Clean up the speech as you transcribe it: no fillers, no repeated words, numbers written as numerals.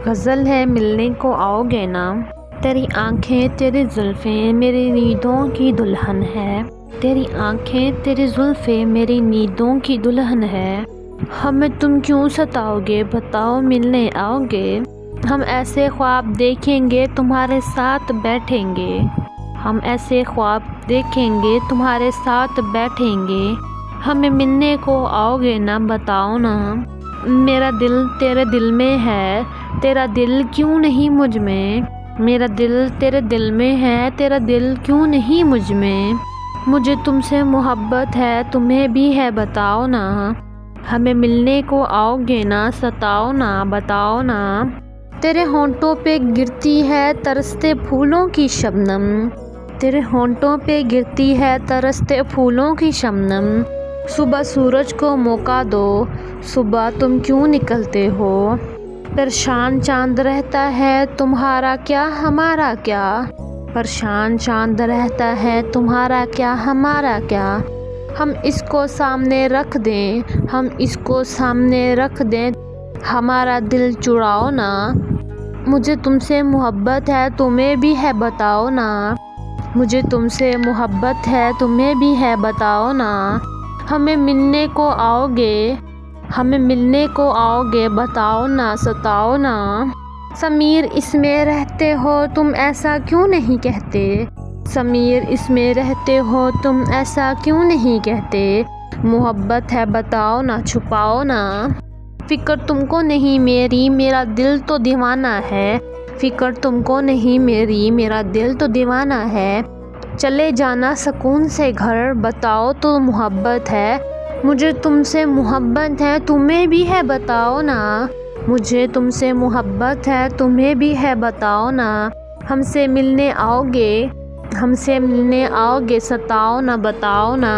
غزل ہے ملنے کو آؤ گے نا، تیری آنکھیں تیری زلفیں میری نیندوں کی دلہن ہے، تیری آنکھیں تیری زلفیں میری نیندوں کی دلہن ہے، ہمیں تم کیوں ستاؤ گے بتاؤ ملنے آؤ گے، ہم ایسے خواب دیکھیں گے تمہارے ساتھ بیٹھیں گے، ہم ایسے خواب دیکھیں گے تمہارے ساتھ بیٹھیں گے، ہمیں ملنے کو آؤ گے نا بتاؤ نا، میرا دل تیرے دل میں ہے تیرا دل کیوں نہیں مجھ میں، میرا دل تیرے دل میں ہے تیرا دل کیوں نہیں مجھ میں، مجھے تم سے محبت ہے تمہیں بھی ہے بتاؤ نا، ہمیں ملنے کو آؤ گے نا ستاؤ نا بتاؤ نا، تیرے ہونٹوں پہ گرتی ہے ترستے پھولوں کی شبنم، تیرے ہونٹوں پہ گرتی ہے ترستے پھولوں کی شبنم، صبح سورج کو موقع دو صبح تم کیوں نکلتے ہو، پریشان چاند رہتا ہے تمہارا کیا ہمارا کیا، پریشان چاند رہتا ہے تمہارا کیا ہمارا کیا، ہم اس کو سامنے رکھ دیں ہم اس کو سامنے رکھ دیں، ہمارا دل چراؤ نا، مجھے تم سے محبت ہے تمہیں بھی ہے بتاؤ نا، مجھے تم سے محبت ہے تمہیں بھی ہے بتاؤ نا، ہمیں ملنے کو آؤ گے ہمیں ملنے کو آؤ گے بتاؤ نا ستاؤ نا، سمیر اس میں رہتے ہو تم ایسا کیوں نہیں کہتے، سمیر اس میں رہتے ہو تم ایسا کیوں نہیں کہتے، محبت ہے بتاؤ نا چھپاؤ نا، فکر تم کو نہیں میری میرا دل تو دیوانہ ہے، فکر تم کو نہیں میری میرا دل تو دیوانہ ہے، چلے جانا سکون سے گھر بتاؤ تو محبت ہے، مجھے تم سے محبت ہے تمہیں بھی ہے بتاؤ نا، مجھے تم سے محبت ہے تمہیں بھی ہے بتاؤ نا، ہم سے ملنے آؤ گے ہم سے ملنے آؤ گے ستاؤ نا بتاؤ نا۔